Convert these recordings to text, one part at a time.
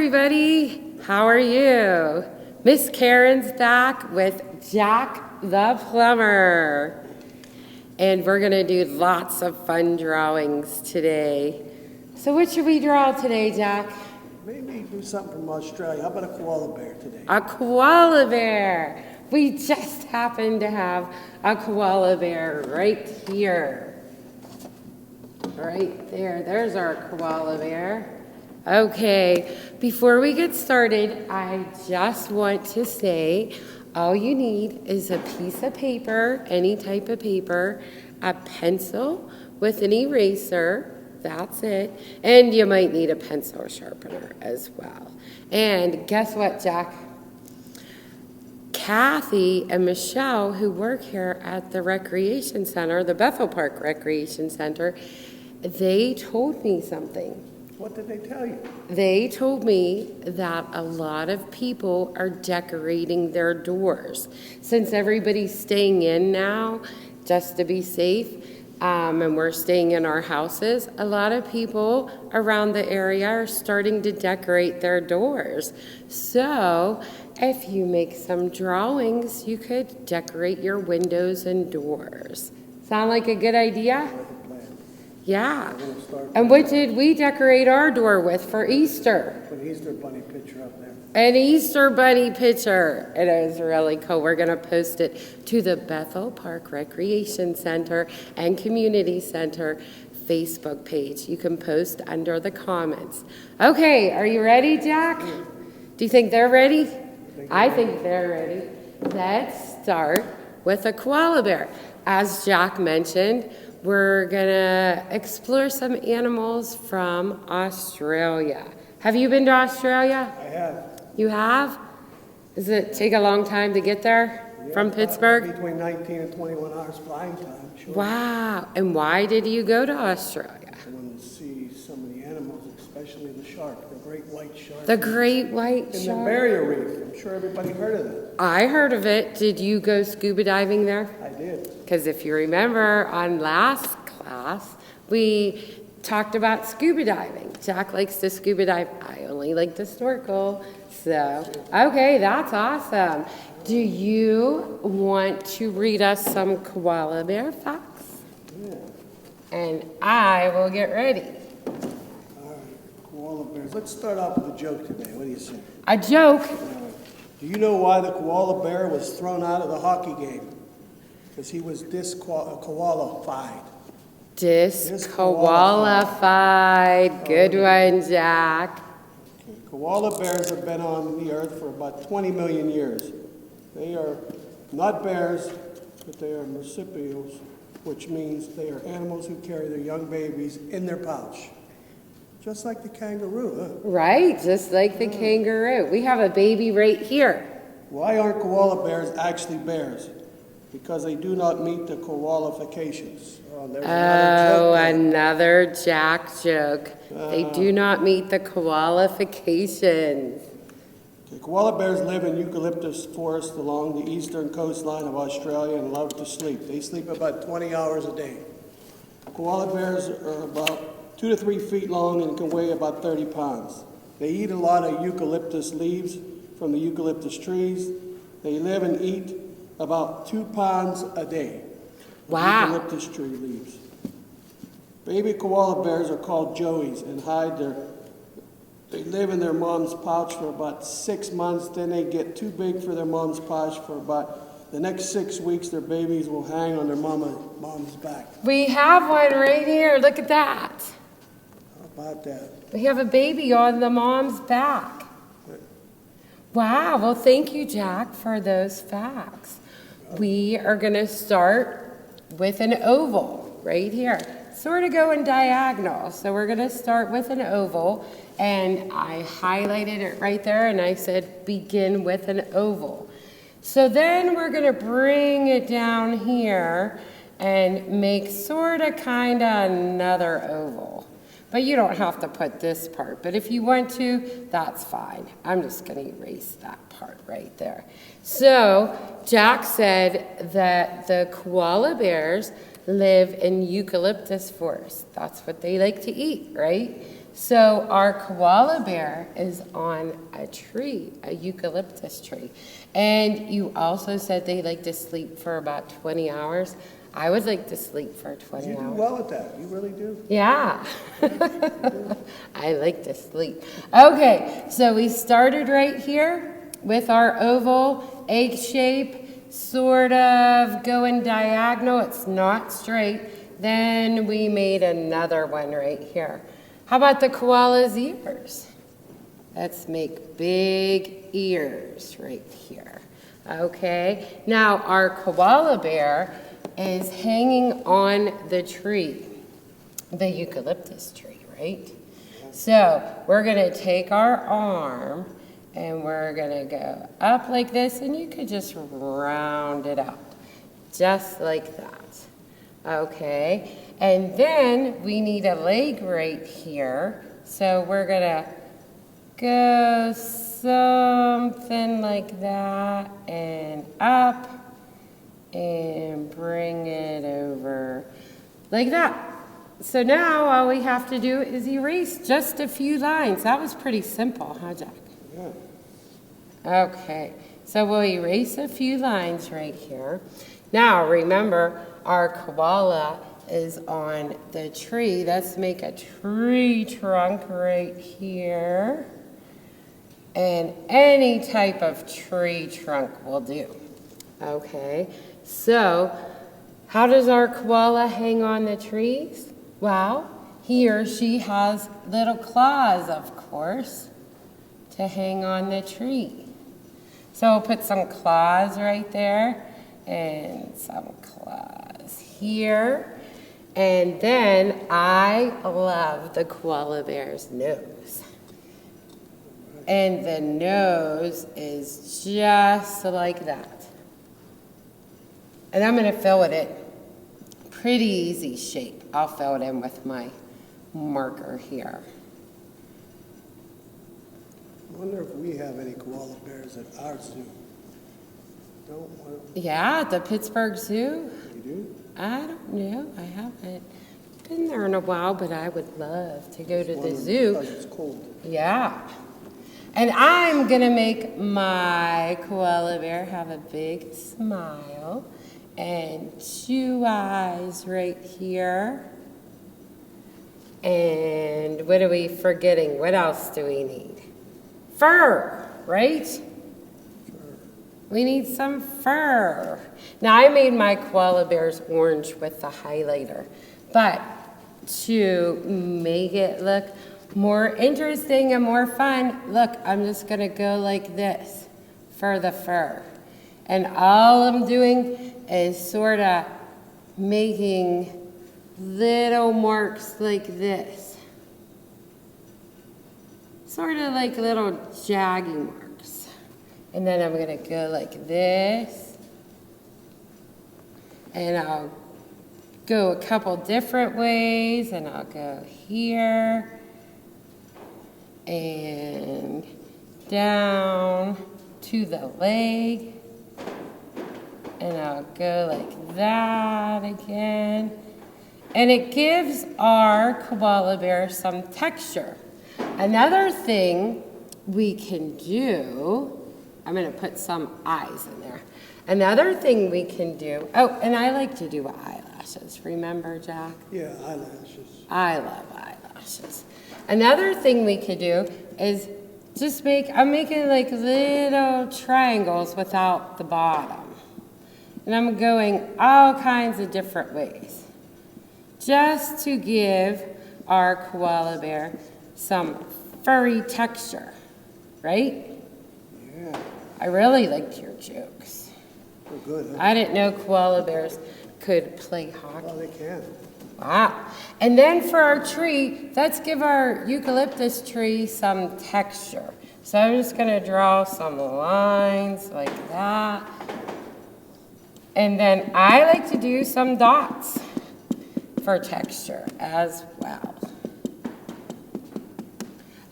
everybody. How are you? Miss Karen's back with Jack the Plumber. And we're going to do lots of fun drawings today. So what should we draw today, Jack? Maybe do something from Australia. How about a koala bear today? A koala bear. We just happen to have a koala bear right here. Right there. There's our koala bear. Okay, before we get started, I just want to say all you need is a piece of paper, any type of paper, a pencil with an eraser, that's it, and you might need a pencil sharpener as well. And guess what, Jack? Kathy and Michelle, who work here at the recreation center, the Bethel Park Recreation Center, they told me something. What did they tell you? They told me that a lot of people are decorating their doors. Since everybody's staying in now, just to be safe, and we're staying in our houses, a lot of people around the area are starting to decorate their doors. So if you make some drawings, you could decorate your windows and doors. Sound like a good idea? Yeah. And what did we decorate our door with for Easter? Put an Easter bunny picture up there. An Easter bunny picture. It is really cool. We're going to post it to the Bethel Park Recreation Center and Community Center Facebook page. You can post under the comments. Okay, are you ready, Jack? Do you think they're ready? I think they're ready. Let's start with a koala bear. As Jack mentioned, we're going to explore some animals from Australia. Have you been to Australia? I have. You have? Does it take a long time to get there from Pittsburgh? Between 19 and 21 hours flying time, sure. Wow. And why did you go to Australia? I wanted to see some of the animals, especially the shark, the great white shark. The great white in shark. the barrier reef. I'm sure everybody heard of it. I heard of it. Did you go scuba diving there? I did. Because if you remember on last class, we talked about scuba diving. Jack likes to scuba dive. I only like to snorkel. So, okay, that's awesome. Do you want to read us some koala bear facts? Yeah. And I will get ready. All right, koala bears. Let's start off with a joke today. What do you say? A joke. Do you know why the koala bear was thrown out of the hockey game? Because he was disqualified. Disqualified. Good one, Jack. Okay. Koala bears have been on the earth for about 20 million years. They are not bears, but they are marsupials, which means they are animals who carry their young babies in their pouch. Just like the kangaroo, huh? Right, just like the kangaroo. We have a baby right here. Why aren't koala bears actually bears? Because they do not meet the qualifications. Oh, there's Another Jack joke. They do not meet the qualifications. Okay, koala bears live in eucalyptus forests along the eastern coastline of Australia and love to sleep. They sleep about 20 hours a day. Koala bears are about 2 to 3 feet long and can weigh about 30 pounds. They eat a lot of eucalyptus leaves from the eucalyptus trees. They live and eat about 2 pounds a day of eucalyptus tree leaves. Baby koala bears are called joeys and they live in their mom's pouch for about 6 months. Then they get too big for their mom's pouch. For about the next 6 weeks, their babies will hang on their mom's back. We have one right here. Look at that. How about that? We have a baby on the mom's back. Wow. Well, thank you, Jack, for those facts. We are going to start with an oval right here. Sort of going diagonal. So we're going to start with an oval. And I highlighted it right there. And I said, begin with an oval. So then we're going to bring it down here and make sort of kind of another oval. But you don't have to put this part. But if you want to, that's fine. I'm just going to erase that part right there. So Jack said that the koala bears live in eucalyptus forests. That's what they like to eat, right? So our koala bear is on a tree, a eucalyptus tree. And you also said they like to sleep for about 20 hours. I would like to sleep for 20 You do hours. well at that, you really do. Yeah. I like to sleep. Okay, so we started right here with our oval egg shape, sort of going diagonal. It's not straight. Then we made another one right here. How about the koala's ears? Let's make big ears right here. Okay, now our koala bear is hanging on the tree, the eucalyptus tree, right? So we're gonna take our arm and we're gonna go up like this, and you could just round it out, just like that. Okay, and then we need a leg right here, so we're gonna go something like that and up and bring it over like that. So now all we have to do is erase just a few lines. That was pretty simple, huh, Jack? Yeah. Okay, so we'll erase a few lines right here. Now remember, our koala is on the tree. Let's make a tree trunk right here. And any type of tree trunk will do. Okay, so how does our koala hang on the trees? Well, he or she has little claws, of course, to hang on the tree. So we'll put some claws right there and some claws here. And then I love the koala bear's nose. And the nose is just like that. And I'm going to fill it in. Pretty easy shape. I'll fill it in with my marker here. I wonder if we have any koala bears at our zoo. Yeah, at the Pittsburgh Zoo. You do? I don't know. I haven't been there in a while, but I would love to go to the zoo. Because it's cold. Yeah. And I'm going to make my koala bear have a big smile and 2 eyes right here. And what are we forgetting? What else do we need? Fur, right? We need some fur. Now, I made my koala bears orange with the highlighter, but to make it look more interesting and more fun, look, I'm just gonna go like this for the fur. And all I'm doing is sort of making little marks like this. Sort of like little jaggy marks. And then I'm gonna go like this. And I'll go a couple different ways, and I'll go here and down to the leg. And I'll go like that again. And it gives our koala bear some texture. Another thing we can do, I'm going to put some eyes in there. Another thing we can do, oh, and I like to do eyelashes. Remember, Jack? Yeah, eyelashes. I love eyelashes. Another thing we could do is just I'm making like little triangles without the bottom. And I'm going all kinds of different ways. Just to give our koala bear some furry texture, right? Yeah. I really liked your jokes. They're good, huh? I didn't know koala bears could play hockey. Well, they can. Wow. And then for our tree, let's give our eucalyptus tree some texture. So I'm just going to draw some lines like that. And then I like to do some dots for texture as well.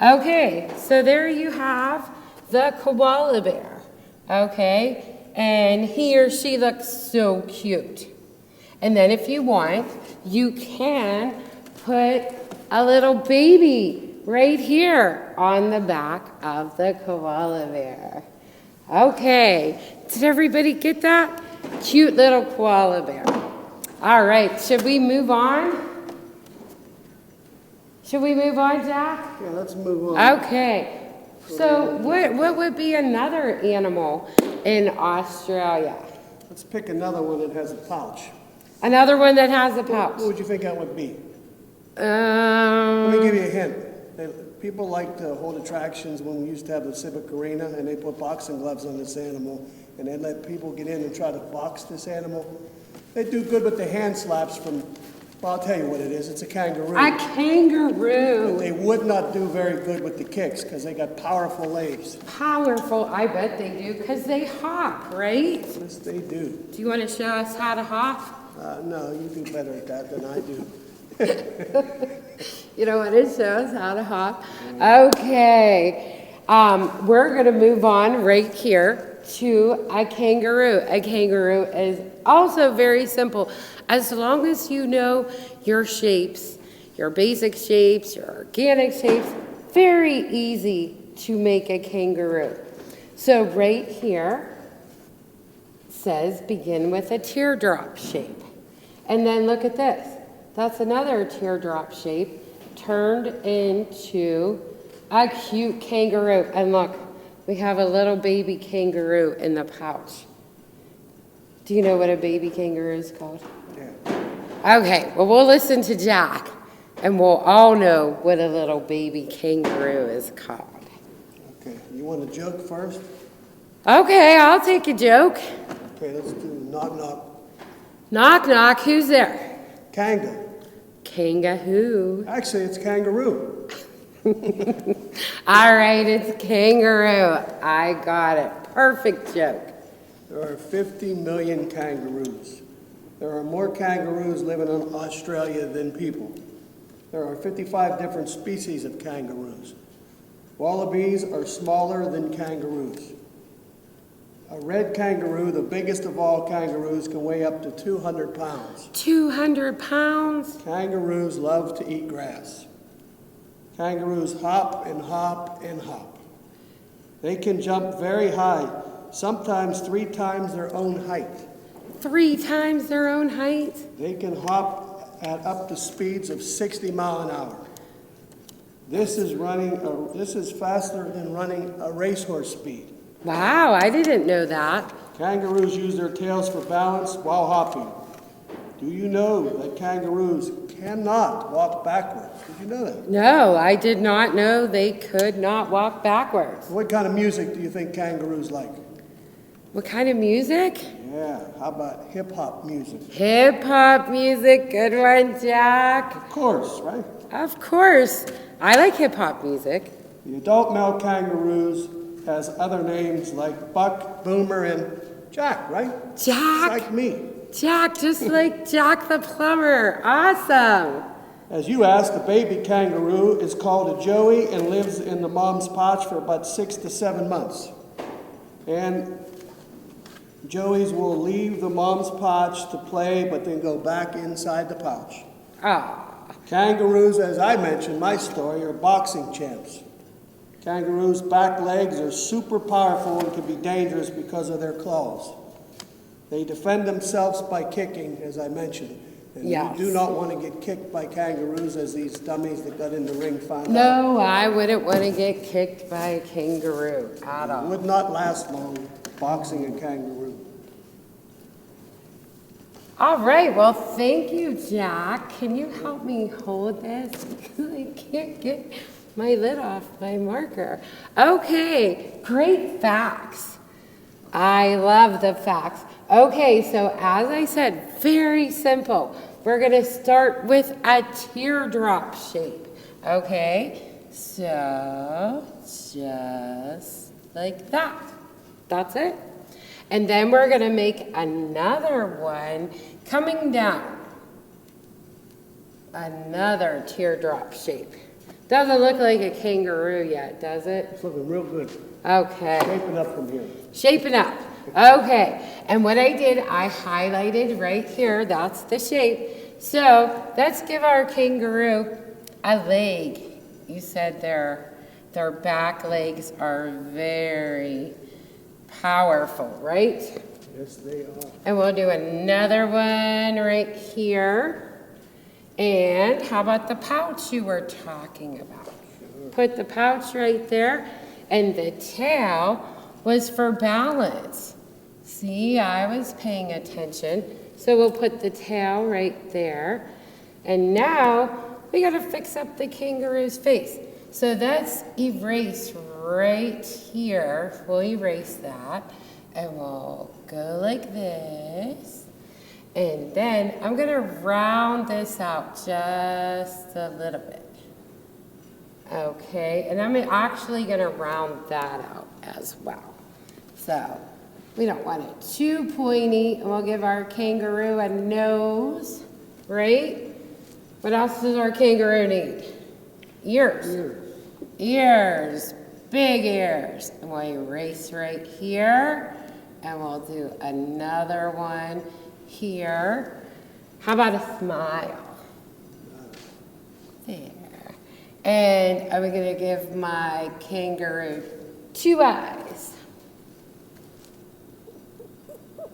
Okay, so there you have the koala bear. Okay, and he or she looks so cute. And then if you want, you can put a little baby right here on the back of the koala bear. Okay, did everybody get that? Cute little koala bear. All right, should we move on? Should we move on, Jack? Yeah, let's move on. Okay, so what would be another animal in Australia? Let's pick another one that has a pouch. Another one that has a pouch. What would you think that would be? Let me give Um, you a hint. People like to hold attractions when we used to have the Civic Arena, and they put boxing gloves on this animal, and they let people get in and try to box this animal. They do good with the hand slaps from, well, I'll tell you what it is. It's a kangaroo. a kangaroo. They would not do very good with the kicks because they got powerful legs. Powerful, I bet they do, because they hop, right? Yes, they do. Do you want to show us how to hop? No, you do better at that than I do. You don't want to show us how to hop? Okay. We're going to move on right here to a kangaroo. A kangaroo is also very simple. As long as you know your shapes, your basic shapes, your organic shapes, very easy to make a kangaroo. So right here says begin with a teardrop shape. And then look at this. That's another teardrop shape turned into a cute kangaroo. And look, we have a little baby kangaroo in the pouch. Do you know what a baby kangaroo is called? Yeah. Okay, well, we'll listen to Jack, and we'll all know what a little baby kangaroo is called. Okay, you want a joke first? Okay, I'll take a joke. Okay, let's do knock knock. Knock, knock, who's there? Kanga. Kangaroo. Actually, it's kangaroo. All right, it's kangaroo. I got it. Perfect joke. There are 50 million kangaroos. There are more kangaroos living in Australia than people. There are 55 different species of kangaroos. Wallabies are smaller than kangaroos. A red kangaroo, the biggest of all kangaroos, can weigh up to 200 pounds. 200 pounds? Kangaroos love to eat grass. Kangaroos hop and hop and hop. They can jump very high, sometimes 3 times their own height. 3 times their own height? They can hop at up to speeds of 60 miles an hour. This is faster than running a racehorse speed. Wow, I didn't know that. Kangaroos use their tails for balance while hopping. Do you know that kangaroos cannot walk backwards? Did you know that? No, I did not know they could not walk backwards. What kind of music do you think kangaroos like? What kind of music? Yeah, how about hip-hop music? Hip-hop music. Good one, Jack. Of course, right? Of course. I like hip-hop music. The adult male kangaroos has other names like Buck, Boomer, and Jack, right? Jack. Like me. Jack, just like Jack the plumber. Awesome. As you asked, the baby kangaroo is called a joey and lives in the mom's pouch for about 6 to 7 months. And joeys will leave the mom's pouch to play, but then go back inside the pouch. Ah. Kangaroos, as I mentioned, my story, are boxing champs. Kangaroos' back legs are super powerful and can be dangerous because of their claws. They defend themselves by kicking, as I mentioned. And Yes. you do not want to get kicked by kangaroos, as these dummies that got in the ring found out. No, I wouldn't want to get kicked by a kangaroo at It all. would not last long, boxing a kangaroo. All right, well, thank you, Jack. Can you help me hold this? Because I can't get my lid off my marker. Okay, great facts. I love the facts. Okay, so as I said, very simple. We're going to start with a teardrop shape. Okay, so just like that. That's it. And then we're going to make another one coming down. Another teardrop shape. Doesn't look like a kangaroo yet, does it? It's looking real good. Okay. Shaping up from here. Shaping up. Okay. And what I did, I highlighted right here. That's the shape. So let's give our kangaroo a leg. You said their back legs are very powerful, right? Yes, they are. And we'll do another one right here. And how about the pouch you were talking about? Sure. Put the pouch right there. And the tail was for balance. See, I was paying attention. So we'll put the tail right there. And now we gotta fix up the kangaroo's face. So let's erase right here. We'll erase that. And we'll go like this. And then I'm gonna round this out just a little bit. Okay, and I'm actually gonna round that out as well. So we don't want it too pointy, and we'll give our kangaroo a nose, right? What else does our kangaroo need? Ears. Ears, big ears. And we'll erase right here, and we'll do another one here. How about a smile? There. And I'm gonna give my kangaroo 2 eyes.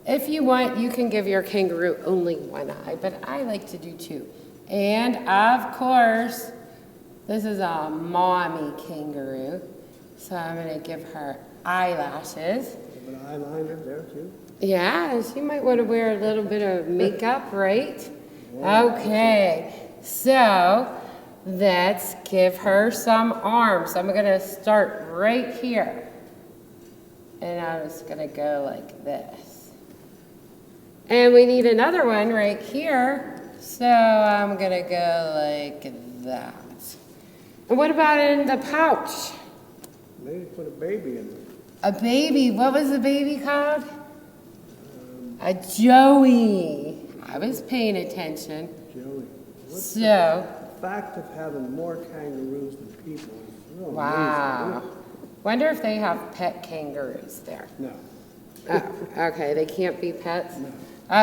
If you want, you can give your kangaroo only 1 eye, but I like to do 2. And of course, this is a mommy kangaroo, so I'm gonna give her eyelashes. An eyeliner there too. Yeah, she might want to wear a little bit of makeup, right? Okay, so let's give her some arms. I'm gonna start right here. And I'm just gonna go like this. And we need another one right here. So I'm gonna go like that. And what about in the pouch? Maybe put a baby in there. A baby, what was the baby called? A Joey. I was paying attention. Joey. What's So, the fact of having more kangaroos than people is real wow. amazing. Wonder if they have pet kangaroos there. No. Oh, okay, they can't be pets? No.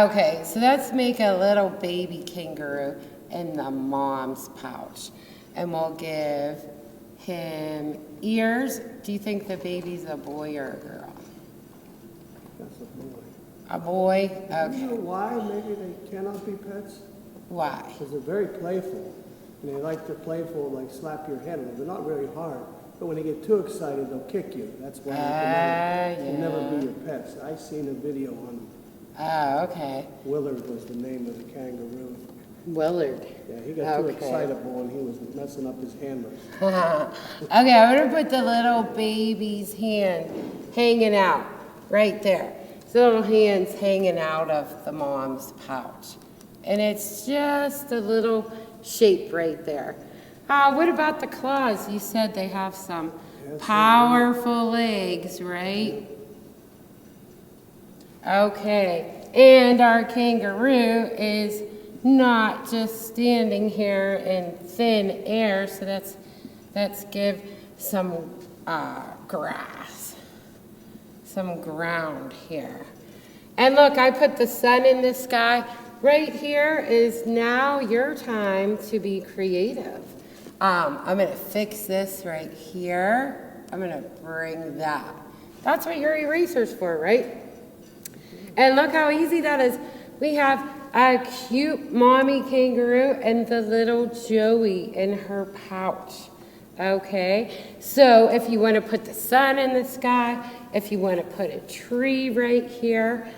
Okay, so let's make a little baby kangaroo in the mom's pouch. And we'll give him ears. Do you think the baby's a boy or a girl? That's a boy. A boy? You know Okay. why maybe they cannot be pets? Why? Because they're very playful. And they like to playful, like slap your head. They're not very hard. But when they get too excited, they'll kick you. That's why they can never be your pets. I seen a video on them. Oh, okay. Willard was the name of the kangaroo. Willard. Yeah, he got too Okay. excitable and he was messing up his handlers. Okay, I'm gonna put the little baby's hand hanging out right there. His little hand's hanging out of the mom's pouch. And it's just a little shape right there. What about the claws? You said they have some powerful legs, right? Okay, and our kangaroo is not just standing here in thin air, so let's give some grass, some ground here. And look, I put the sun in the sky. Right here is now your time to be creative. I'm gonna fix this right here. I'm gonna bring that. That's what your eraser's for, right? And look how easy that is. We have a cute mommy kangaroo and the little Joey in her pouch. Okay, so if you want to put the sun in the sky, if you want to put a tree right here,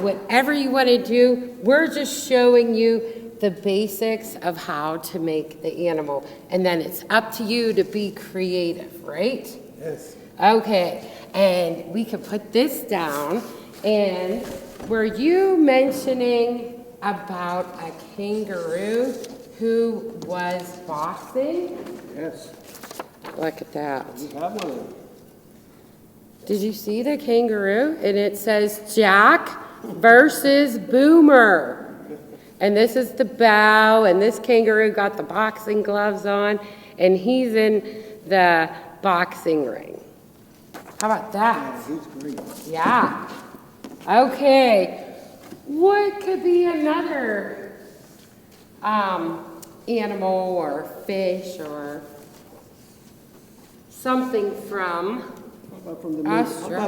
whatever you want to do, we're just showing you the basics of how to make the animal. And then it's up to you to be creative, right? Yes. Okay, and we could put this down. And were you mentioning about a kangaroo who was boxing? Yes. Look at that. You have one of them. Did you see the kangaroo? And it says Jack versus Boomer. And this is the bow, and this kangaroo got the boxing gloves on, and he's in the boxing ring. How about that? He's great. Yeah. Okay. What could be another animal or fish or something from How about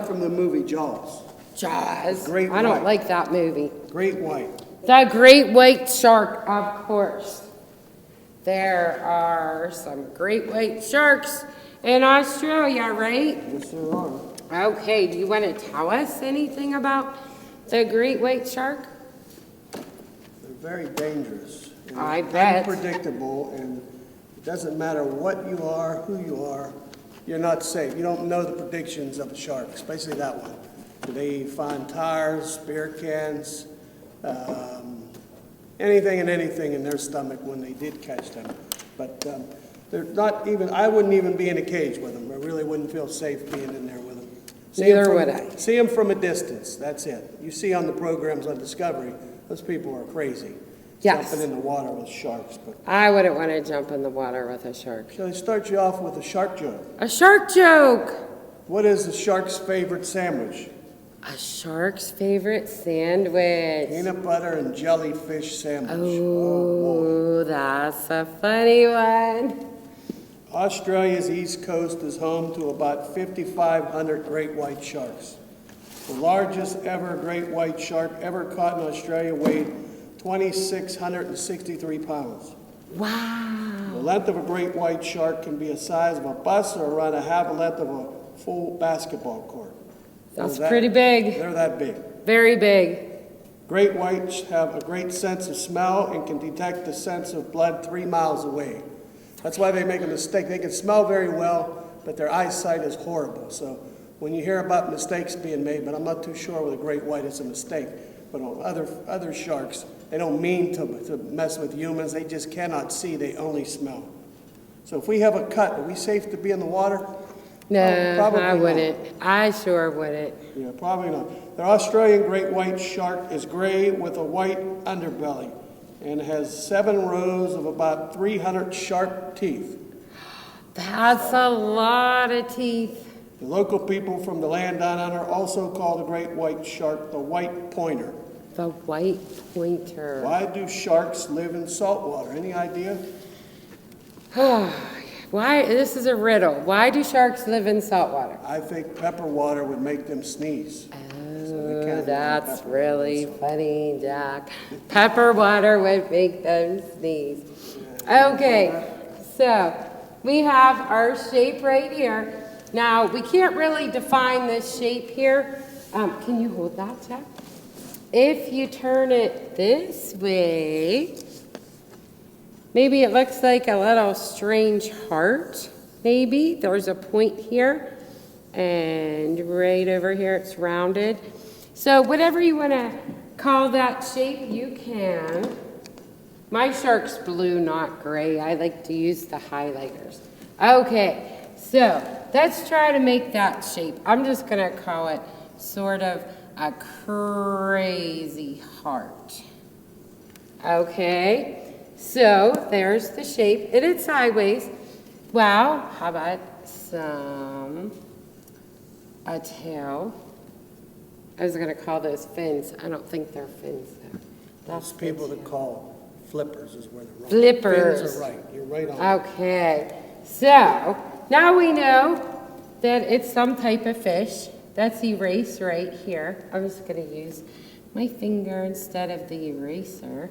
from the movie Jaws? Jaws. Great I don't white. like that movie. Great white. The great white shark, of course. There are some great white sharks in Australia, right? Yes, there are. Okay, do you want to tell us anything about the great white shark? They're very dangerous. And I bet. Unpredictable, and it doesn't matter what you are, who you are, you're not safe. You don't know the predictions of a shark, especially that one. They find tires, beer cans, anything and anything in their stomach when they did catch them. But they're not even, I wouldn't even be in a cage with them. I really wouldn't feel safe being in there with them. Neither would I. See them from a distance, that's it. You see on the programs on Discovery, those people are crazy. Yes. Jumping in the water with sharks. But I wouldn't want to jump in the water with a shark. so they start you off with a shark joke. A shark joke! What is the shark's favorite sandwich? A shark's favorite sandwich. Peanut butter and jellyfish sandwich. Oh, that's a funny one. Australia's east coast is home to about 5,500 great white sharks. The largest ever great white shark ever caught in Australia weighed 2,663 pounds. Wow. The length of a great white shark can be the size of a bus or around a half a length of a full basketball court. That's pretty big. They're that big. Very big. Great whites have a great sense of smell and can detect the sense of blood 3 miles away. That's why they make a mistake. They can smell very well, but their eyesight is horrible. So when you hear about mistakes being made, but I'm not too sure with a great white it's a mistake, but on other sharks, they don't mean to mess with humans. They just cannot see. They only smell. So if we have a cut, are we safe to be in the water? No, Probably I not. wouldn't. I sure wouldn't. Yeah, probably not. The Australian great white shark is gray with a white underbelly and has 7 rows of about 300 sharp teeth. That's a lot of teeth. The local people from the land down under also call the great white shark the white pointer. The white pointer. Why do sharks live in salt water? Any idea? Why? This is a riddle. Why do sharks live in salt water? I think pepper water would make them sneeze. Oh, that's really funny, Jack. Pepper water would make them sneeze. Okay, so we have our shape right here. Now, we can't really define this shape here. Can you hold that, Jack? If you turn it this way, maybe it looks like a little strange heart, maybe. There's a point here, and right over here it's rounded. So whatever you want to call that shape, you can. My shark's blue, not gray. I like to use the highlighters. Okay, so let's try to make that shape. I'm just going to call it sort of a crazy heart. Okay, so there's the shape. It is sideways. Wow, how about a tail? I was going to call those fins. I don't think they're fins, though. Those people that call flippers is where they're wrong. Flippers. Fins are right. You're right on. Okay, so now we know that it's some type of fish. That's erase right here. I'm just going to use my finger instead of the eraser.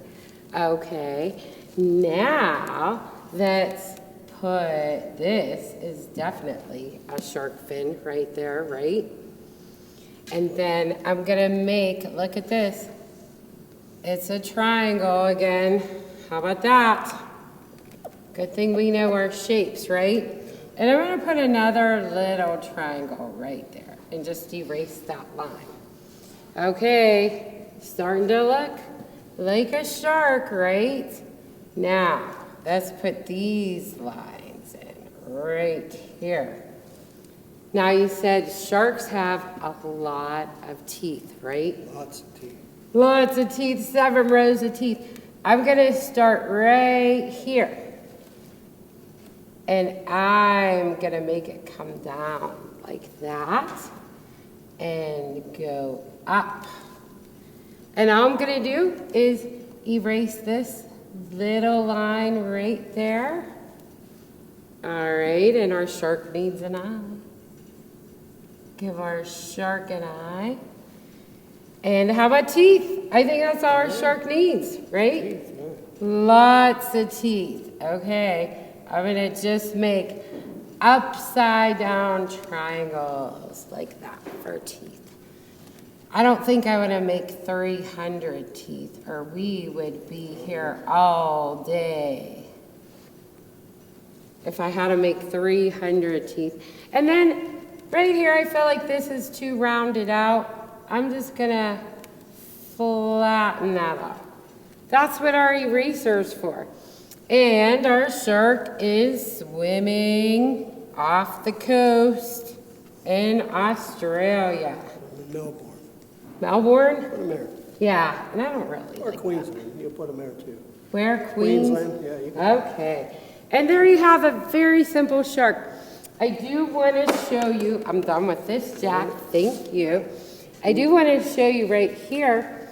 Okay, now let's put, this is definitely a shark fin right there, right? And then I'm going to make, look at this. It's a triangle again. How about that? Good thing we know our shapes, right? And I'm going to put another little triangle right there and just erase that line. Okay, starting to look like a shark, right? Now, let's put these lines in right here. Now, you said sharks have a lot of teeth, right? Lots of teeth. Lots of teeth, 7 rows of teeth. I'm going to start right here. And I'm going to make it come down like that and go up. And all I'm going to do is erase this little line right there. All right, and our shark needs an eye. Give our shark an eye. And how about teeth? I think that's all our shark needs, right? Lots of teeth. Okay, I'm gonna just make upside down triangles like that for teeth. I don't think I want to make 300 teeth or we would be here all day if I had to make 300 teeth. And then right here, I feel like this is too rounded out. I'm just gonna flatten that up. That's what our eraser's for. And our shark is swimming off the coast in Australia. Melbourne. Melbourne? Put them there. Yeah, and I don't really Or like Queensland, you put them there too. Where? Queens? Queensland, yeah. You can. Okay. And there you have a very simple shark. I do want to show you, I'm done with this, Jack. Thank you. I do want to show you right here.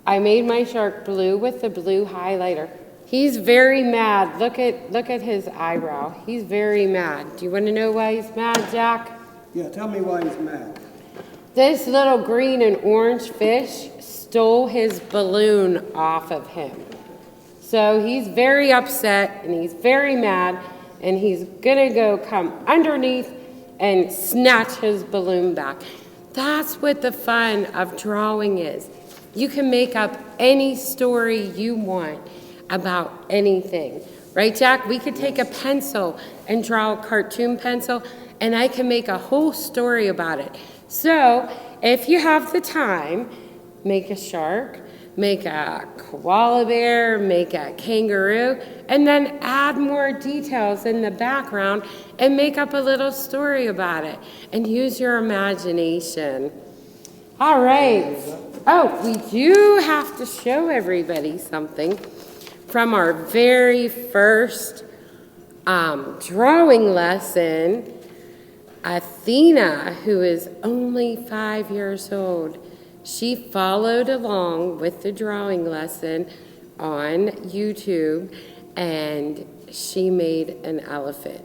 I made my shark blue with the blue highlighter. He's very mad. Look at his eyebrow. He's very mad. Do you want to know why he's mad, Jack? Yeah, tell me why he's mad. This little green and orange fish stole his balloon off of him. So he's very upset and he's very mad and he's gonna go come underneath and snatch his balloon back. That's what the fun of drawing is. You can make up any story you want about anything. Right, Jack? We could take a pencil and draw a cartoon pencil and I can make a whole story about it. So if you have the time, make a shark, make a koala bear, make a kangaroo, and then add more details in the background and make up a little story about it and use your imagination. All right. Oh, we do have to show everybody something from our very first drawing lesson. Athena, who is only 5 years old, she followed along with the drawing lesson on YouTube and she made an elephant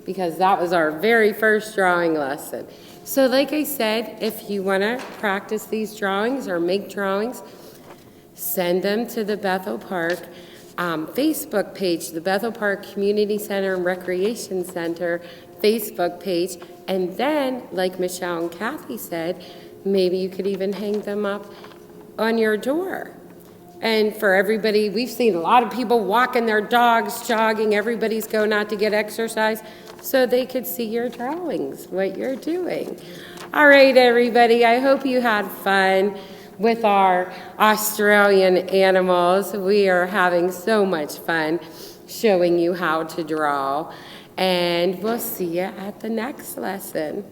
because that was our very first drawing lesson. So like I said, if you want to practice these drawings or make drawings, send them to the Bethel Park Facebook page, the Bethel Park Community Center and Recreation Center Facebook page. And then, like Michelle and Kathy said, maybe you could even hang them up on your door. And for everybody, we've seen a lot of people walking their dogs, jogging, everybody's going out to get exercise, so they could see your drawings, what you're doing. All right, everybody, I hope you had fun with our Australian animals. We are having so much fun showing you how to draw. And we'll see you at the next lesson.